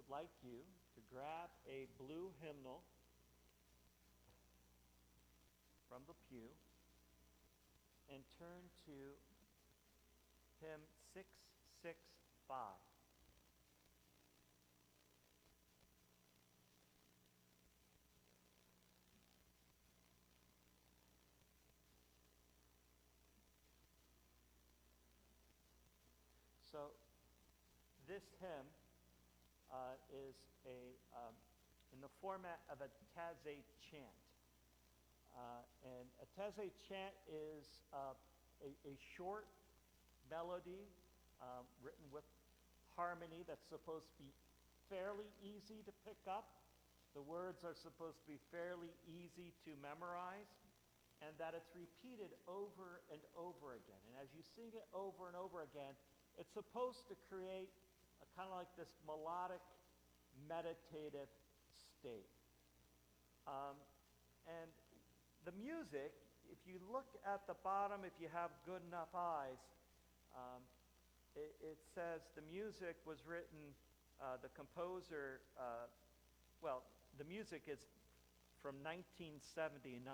would like you to grab a blue hymnal from the pew and turn to hymn 665. So this hymn is in the format of a taze chant. And a taze chant is a short melody written with harmony that's supposed to be fairly easy to pick up. The words are supposed to be fairly easy to memorize, and that it's repeated over and over again. And as you sing it over and over again, it's supposed to create a kind of like this melodic, meditative state. And the music, if you look at the bottom, if you have good enough eyes, it says the music was written, the composer, the music is from 1979.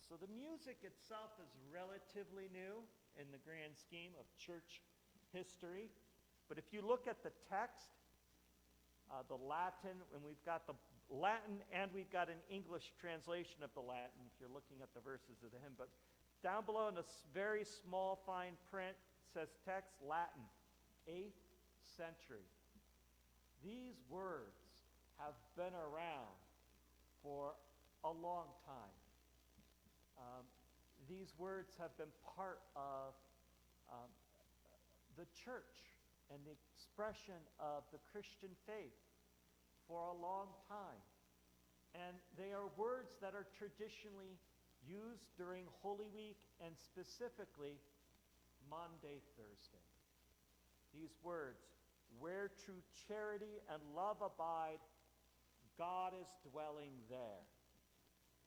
So the music itself is relatively new in the grand scheme of church history. But if you look at the text, the Latin, and we've got the Latin and we've got an English translation of the Latin if you're looking at the verses of the hymn. But down below in a very small fine print says text Latin, 8th century. These words have been around for a long time. These words have been part of the church and the expression of the Christian faith for a long time. And they are words that are traditionally used during Holy Week and specifically Maundy Thursday. These words, where true charity and love abide, God is dwelling there,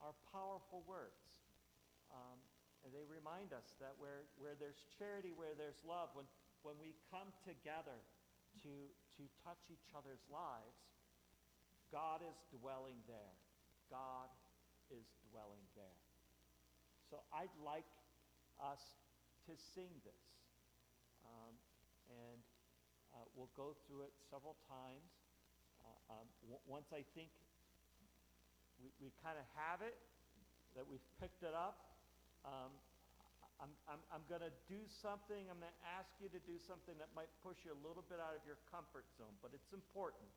are powerful words. And they remind us that where there's charity, where there's love, when we come together to touch each other's lives, God is dwelling there. God is dwelling there. So I'd like us to sing this. And we'll go through it several times. Once I think we kind of have it, that we've picked it up, I'm going to do something. I'm going to ask you to do something that might push you a little bit out of your comfort zone, but it's important.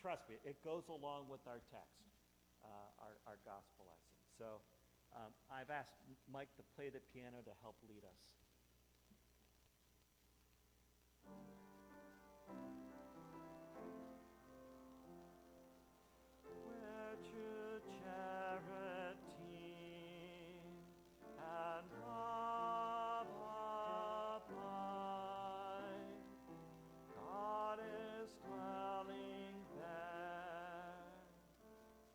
Trust me, it goes along with our text, our gospel lesson. So I've asked Mike to play the piano to help lead us. Where true charity and love abide, God is dwelling there.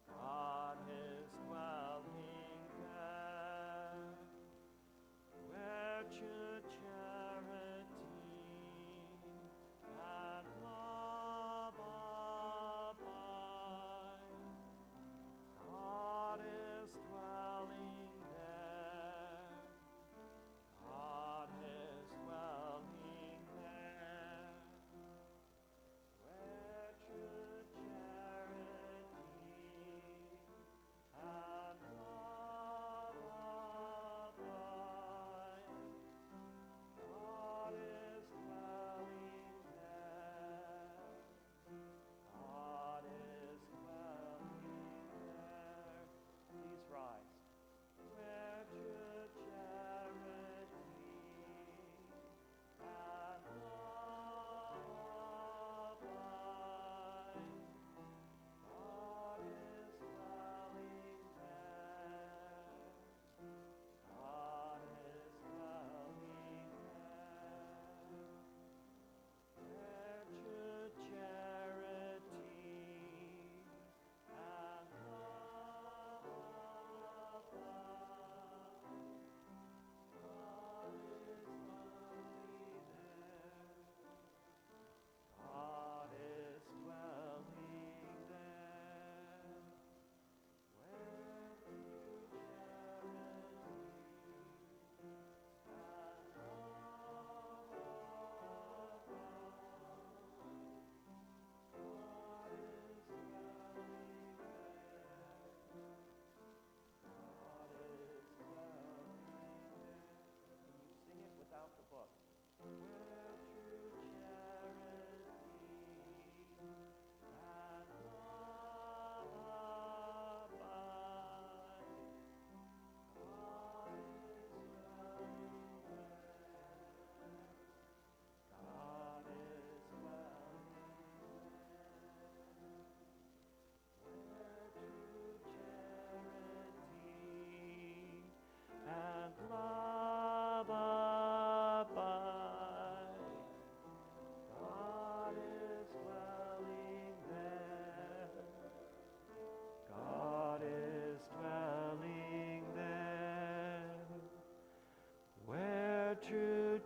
God is dwelling there. Where true charity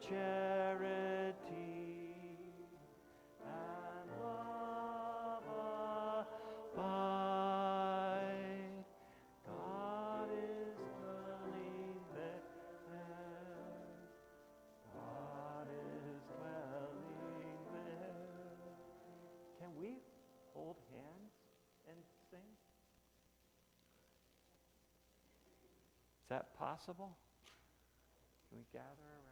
charity and love abide. God is dwelling there. God is dwelling there. Can we hold hands and sing? Is that possible? Can we gather around?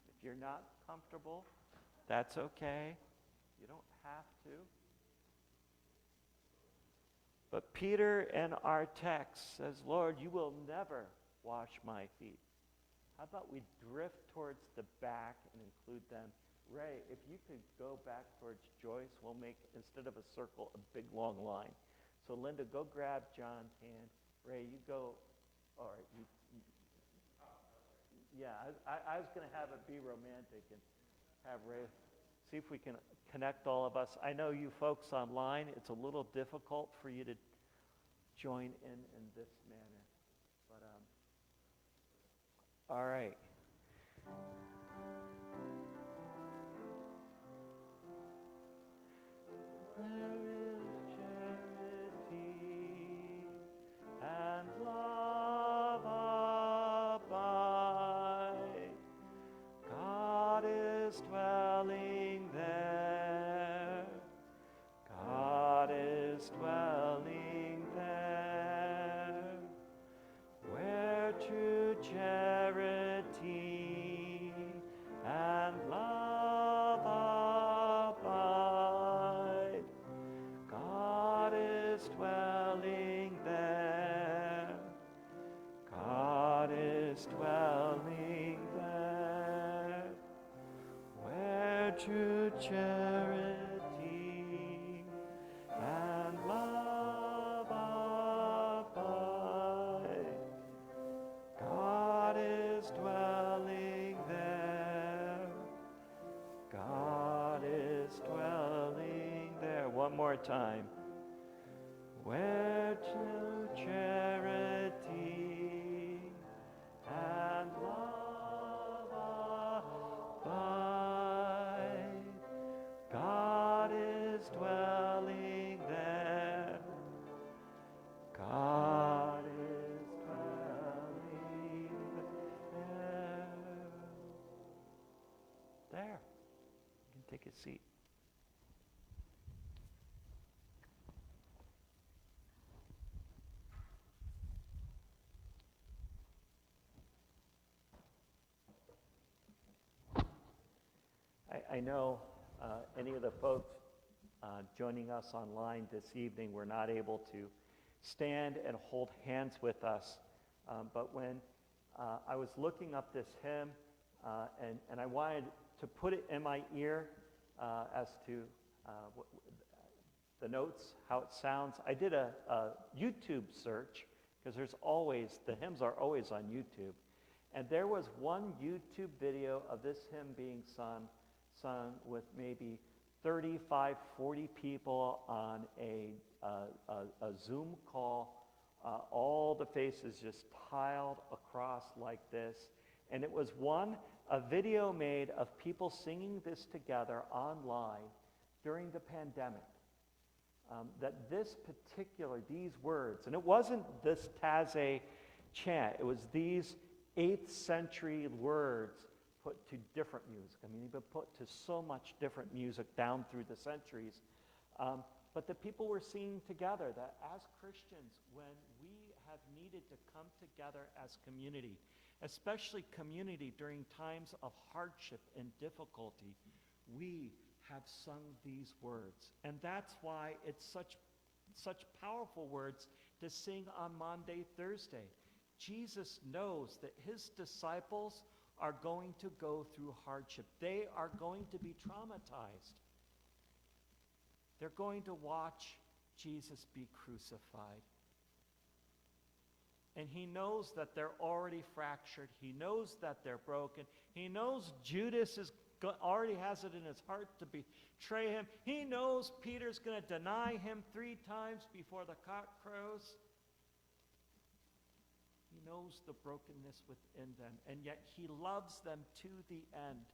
If you're not comfortable, that's okay. You don't have to. But Peter in our text says, Lord, you will never wash my feet. How about we drift towards the back and include them? Ray, if you could go back towards Joyce, we'll make, instead of a circle, a big long line. So Linda, go grab John's hand. Ray, you go. All right. Yeah, I was going to have it be romantic and have Ray. See if we can connect all of us. I know you folks online, it's a little difficult for you to join in this manner. But, all right. There is charity and love abide. God is dwelling there. God is dwelling there. Where true charity and love abide. God is dwelling there. God is dwelling there. Where true charity and love abide. God is dwelling there. God is dwelling there. One more time. Where true charity and love abide. God is dwelling there. God is dwelling there. There. You can take a seat. I know any of the folks joining us online this evening were not able to stand and hold hands with us. But when I was looking up this hymn and I wanted to put it in my ear as to the notes, how it sounds, I did a YouTube search because the hymns are always on YouTube. And there was one YouTube video of this hymn being sung with maybe 35, 40 people on a Zoom call, all the faces just tiled across like this. And it was a video made of people singing this together online during the pandemic. That these words, and it wasn't this Taizé chant, it was these 8th century words put to different music. I mean, they've been put to so much different music down through the centuries. But the people were singing together that as Christians, when we have needed to come together as community, especially community during times of hardship and difficulty, we have sung these words. And that's why it's such powerful words to sing on Maundy Thursday. Jesus knows that his disciples are going to go through hardship. They are going to be traumatized. They're going to watch Jesus be crucified. And he knows that they're already fractured. He knows that they're broken. He knows Judas already has it in his heart to betray him. He knows Peter's going to deny him 3 times before the cock crows. He knows the brokenness within them, and yet he loves them to the end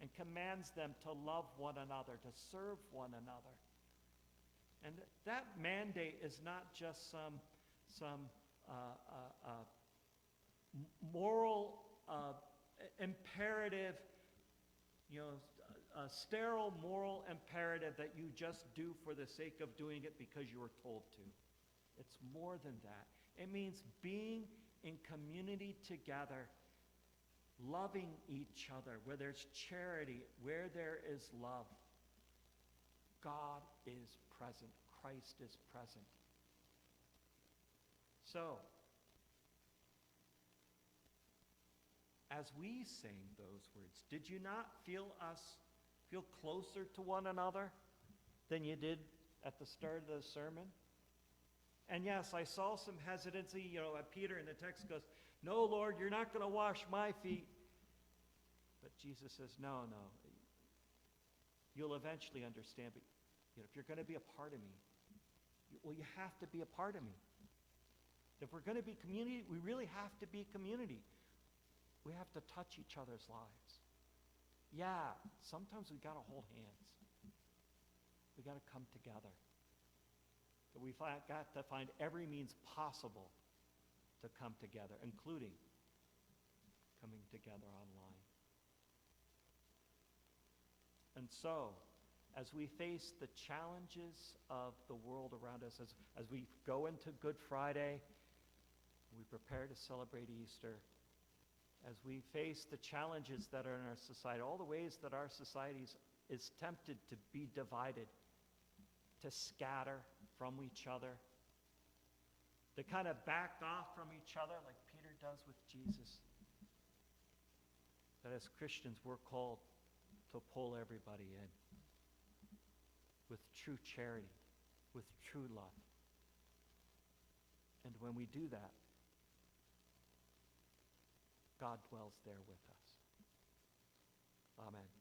and commands them to love one another, to serve one another. And that mandate is not just some moral imperative, a sterile moral imperative that you just do for the sake of doing it because you were told to. It's more than that. It means being in community together, loving each other, where there's charity, where there is love. God is present. Christ is present. So, as we sang those words, did you not feel closer to one another than you did at the start of the sermon? And yes, I saw some hesitancy. Peter in the text goes, "No, Lord, you're not going to wash my feet." But Jesus says, no. You'll eventually understand. But if you're going to be a part of me, you have to be a part of me. If we're going to be community, we really have to be community. We have to touch each other's lives. Yeah, sometimes we got to hold hands. We got to come together. But we've got to find every means possible to come together, including coming together online. And so, as we face the challenges of the world around us, as we go into Good Friday, we prepare to celebrate Easter, as we face the challenges that are in our society, all the ways that our society is tempted to be divided, to scatter from each other, to kind of back off from each other like Peter does with Jesus. That as Christians, we're called to pull everybody in with true charity, with true love. And when we do that, God dwells there with us. Amen.